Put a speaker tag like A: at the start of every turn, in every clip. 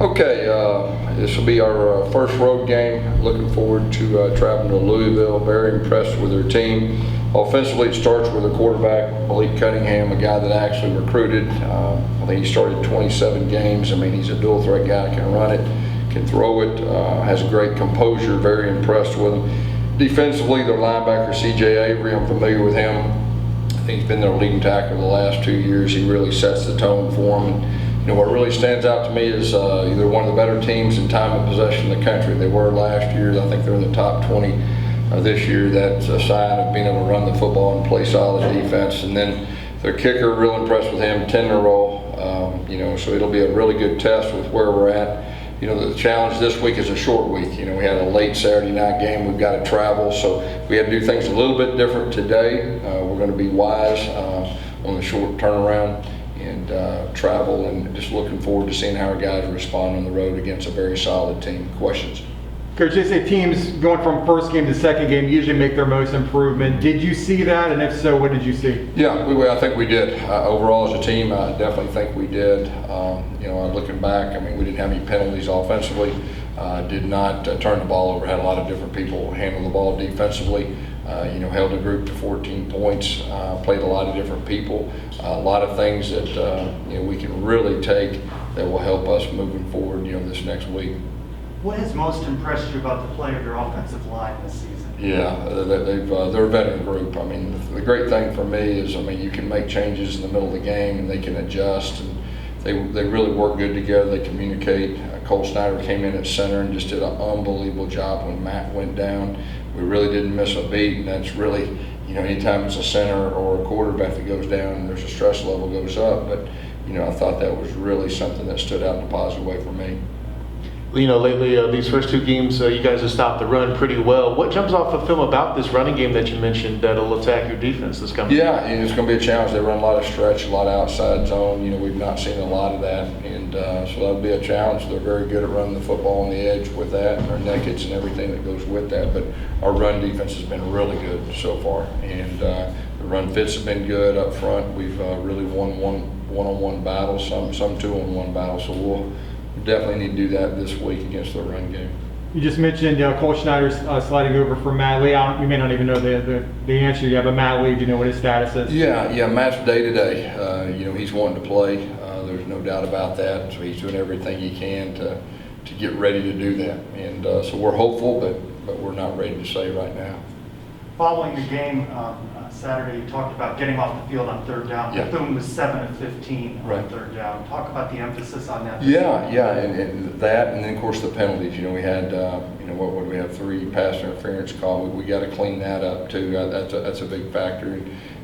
A: Okay, this will be our first road game. Looking forward to traveling to Louisville. Very impressed with their team. Offensively, it starts with a quarterback, Malik Cunningham, a guy that I actually recruited. I think he started 27 games. I mean, he's a dual threat guy, can run it, can throw it, has great composure, very impressed with him. Defensively, their linebacker, C.J. Avery, I'm familiar with him. I think he's been their leading tackler the last 2 years. He really sets the tone for them. And, what really stands out to me is they're one of the better teams in time of possession in the country. They were last year. I think they're in the top 20 this year. That's a sign of being able to run the football and play solid defense. And then their kicker, real impressed with him, 10-year-old. So it'll be a really good test with where we're at. The challenge this week is a short week. We had a late Saturday night game. We've got to travel, so we had to do things a little bit different today. We're going to be wise on the short turnaround and travel, and just looking forward to seeing how our guys respond on the road against a very solid team. Questions?
B: Coach, they say teams going from first game to second game usually make their most improvement. Did you see that? And if so, what did you see?
A: Yeah, I think we did. Overall as a team, I definitely think we did. Looking back, we didn't have any penalties offensively. Did not turn the ball over. Had a lot of different people handle the ball defensively. Held the group to 14 points. Played a lot of different people. A lot of things that we can really take that will help us moving forward. This next week.
C: What has most impressed you about the play of your offensive line this season?
A: Yeah, they're a veteran group. The great thing for me is, you can make changes in the middle of the game and they can adjust, and they really work good together. They communicate. Cole Snyder came in at center and just did an unbelievable job when Matt went down. We really didn't miss a beat, and that's really, anytime it's a center or a quarterback that goes down and there's a stress level goes up. But, I thought that was really something that stood out in a positive way for me.
D: Lately, these first two games, you guys have stopped the run pretty well. What jumps off the film about this running game that you mentioned that'll attack your defense this coming?
A: Yeah, it's going to be a challenge. They run a lot of stretch, a lot of outside zone. We've not seen a lot of that, and so that'll be a challenge. They're very good at running the football on the edge with that, and their nakeds and everything that goes with that. But our run defense has been really good so far, and the run fits have been good up front. We've really won one-on-one battles, some two-on-one battles. So we'll definitely need to do that this week against the run game.
B: You just mentioned Cole Schneider's sliding over for Matt Lee. You may not even know the answer yet, but Matt Lee, do you know what his status is?
A: Yeah, Matt's day to day. He's wanting to play. There's no doubt about that. So he's doing everything he can to get ready to do that. And so we're hopeful, but we're not ready to say right now.
C: Following the game Saturday, you talked about getting off the field on third down.
A: Yeah.
C: Bethune was 7 of 15 on
A: Right.
C: third down. Talk about the emphasis on that.
A: Yeah, and that, and then of course the penalties. We had, what would we have? 3 pass interference call. We got to clean that up too. That's a big factor,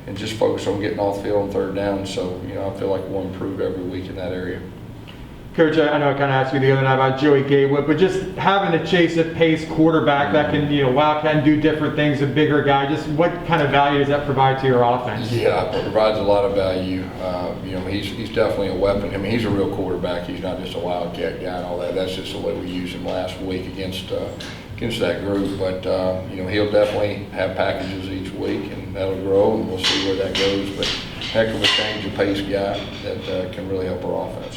A: and just focus on getting off the field on third down. So I feel like we'll improve every week in that area.
B: Coach, I know I kind of asked you the other night about Joey Gatewood, but just having a chase at pace quarterback that can, wildcat and do different things, a bigger guy, just what kind of value does that provide to your offense?
A: Yeah, it provides a lot of value. He's definitely a weapon. He's a real quarterback. He's not just a wildcat guy and all that. That's just the way we used him last week against that group. But he'll definitely have packages each week, and that'll grow, and we'll see where that goes. But heck of a change of pace guy that can really help our offense.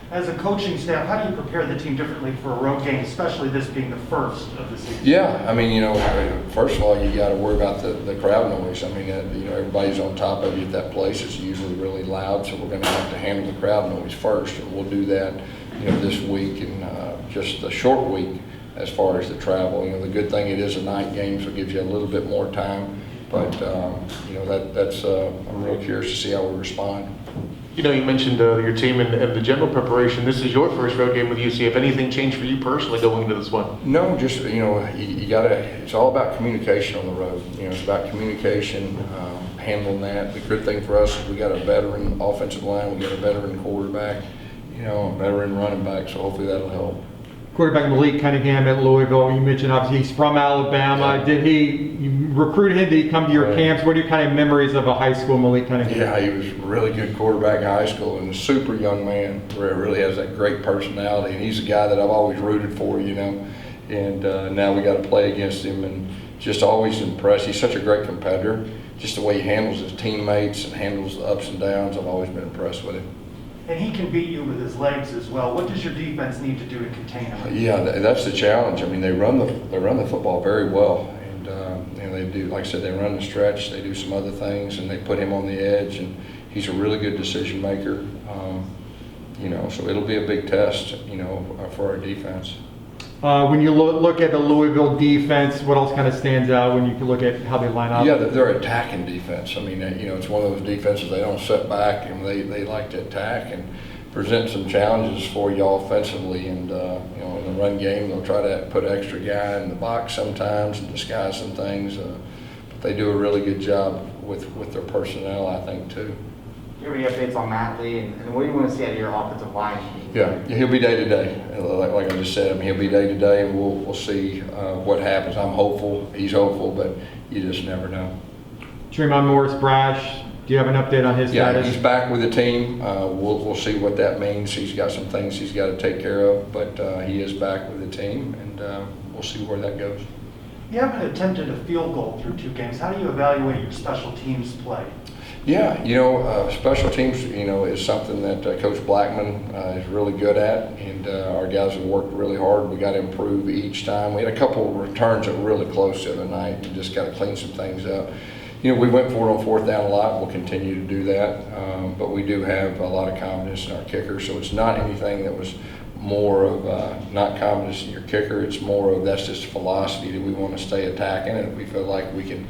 C: As a coaching staff, how do you prepare the team differently for a road game, especially this being the first of the season?
A: Yeah, first of all, you got to worry about the crowd noise. Everybody's on top of you at that place. It's usually really loud, so we're going to have to handle the crowd noise first, and we'll do that, this week and just a short week as far as the travel. The good thing, it is a night game, so it gives you a little bit more time. But that's I'm real curious to see how we respond.
D: You mentioned your team and the general preparation. This is your first road game with UCF. Anything changed for you personally going into this one?
A: No, just you gotta. It's all about communication on the road. It's about communication, handling that. The good thing for us is we got a veteran offensive line, we got a veteran quarterback, a veteran running back. So hopefully that'll help.
B: Quarterback Malik Cunningham at Louisville, you mentioned obviously he's from Alabama.
A: Yeah.
B: You recruited him? Did he come to your camps? What are your kind of memories of a high school Malik Cunningham?
A: Yeah, he was a really good quarterback in high school and a super young man where really has that great personality. And he's a guy that I've always rooted for, And now we got to play against him, and just always impressed. He's such a great competitor. Just the way he handles his teammates and handles the ups and downs, I've always been impressed with him.
C: and he can beat you with his legs as well. What does your defense need to do to contain him?
A: Yeah, that's the challenge. I mean, they run the football very well, and they do, like I said, they run the stretch. They do some other things, and they put him on the edge, and he's a really good decision maker. So it'll be a big test, for our defense.
B: When you look at the Louisville defense, what else kind of stands out when you can look at how they line up?
A: Yeah, they're attacking defense. I mean, it's one of those defenses, they don't sit back, and they like to attack and present some challenges for you offensively. And, in the run game, they'll try to put an extra guy in the box sometimes and disguise some things. But they do a really good job with their personnel, I think, too.
E: Do you have any updates on Matt Lee, and what do you want to see out of your offensive line?
A: Yeah, he'll be day to day. Like I just said, I mean, he'll be day to day, and we'll see what happens. I'm hopeful. He's hopeful, but you just never know.
B: Tremont Morris, brash. Do you have an update on his
A: Yeah,
B: status?
A: he's back with the team. We'll see what that means. He's got some things he's got to take care of, but he is back with the team, and we'll see where that goes.
C: You haven't attempted a field goal through 2 games. How do you evaluate your special teams play?
A: Yeah, special teams, is something that Coach Blackman is really good at, and our guys have worked really hard. We got to improve each time. We had a couple of returns that were really close the other night. We just got to clean some things up. We went for it on 4th down a lot. We'll continue to do that, but we do have a lot of confidence in our kicker, so it's not anything that was more of not confidence in your kicker. It's more of that's just philosophy that we want to stay attacking, and if we feel like we can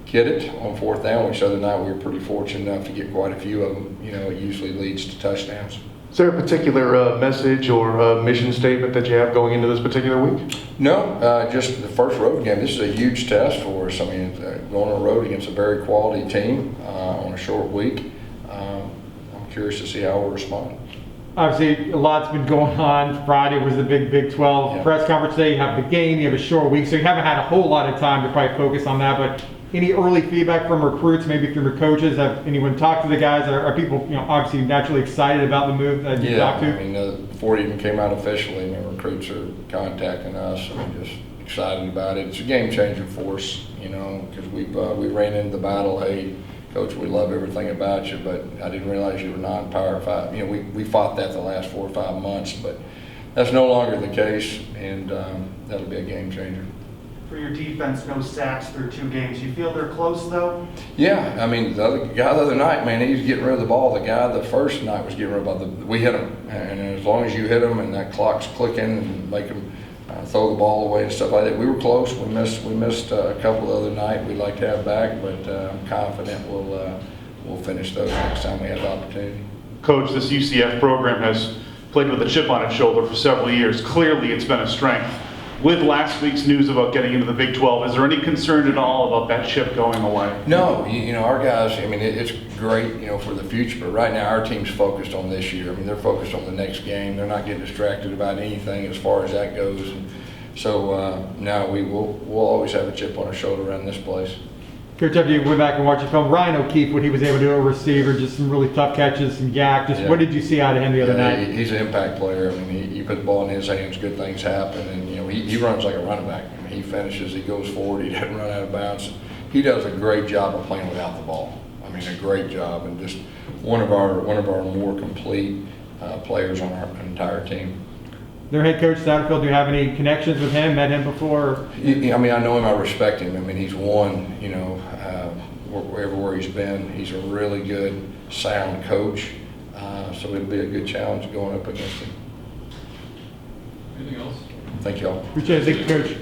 A: get it on 4th down, which the other night we were pretty fortunate enough to get quite a few of them, it usually leads to touchdowns.
D: Is there a particular message or mission statement that you have going into this particular week?
A: No, just the first road game. This is a huge test for us. I mean, going on the road against a very quality team on a short week. I'm curious to see how we'll respond.
B: Obviously, a lot's been going on. Friday was the Big 12 press conference day. You have the game, you have a short week, so you haven't had a whole lot of time to probably focus on that. But any early feedback from recruits, maybe from your coaches? Have anyone talked to the guys? Are people, obviously naturally excited about the move that you talked to?
A: I mean, before it even came out officially, recruits are contacting us. I'm just excited about it. It's a game changer for us, because we ran into the battle. Hey, Coach, we love everything about you, but I didn't realize you were non-Power 5. We fought that the last 4 or 5 months, but that's no longer the case, and that'll be a game changer.
C: For your defense, no sacks through 2 games. You feel they're close, though?
A: Yeah, I mean, the other guy the other night, man, he was getting rid of the ball. The guy the first night was getting rid of the ball. We hit him, and as long as you hit him and that clock's clicking and make him throw the ball away and stuff like that, we were close. We missed a couple the other night. We'd like to have back, but I'm confident we'll finish those next time we have the opportunity.
F: Coach, this UCF program has played with a chip on its shoulder for several years. Clearly, it's been a strength. With last week's news about getting into the Big 12, is there any concern at all about that chip going away?
A: No, our guys, I mean, it's great, for the future, but right now our team's focused on this year. I mean, they're focused on the next game. They're not getting distracted about anything as far as that goes. And so now we'll always have a chip on our shoulder around this place.
B: Coach, after you went back and watched the film, Ryan O'Keefe, what he was able to do a receiver, just some really tough catches, some yak. What did you see out of him the other night?
A: He's an impact player. I mean, you put the ball in his hands, good things happen, and he runs like a running back. I mean, he finishes, he goes forward, he doesn't run out of bounds. He does a great job of playing without the ball. I mean, a great job, and just one of our more complete players on our entire team.
B: Their head coach, Satterfield, do you have any connections with him? Met him before?
A: I mean, I know him, I respect him. I mean, he's won, everywhere he's been. He's a really good, sound coach. So it'll be a good challenge going up against him.
G: Anything else?
A: Thank you all.
B: Appreciate it. Thank you, Coach.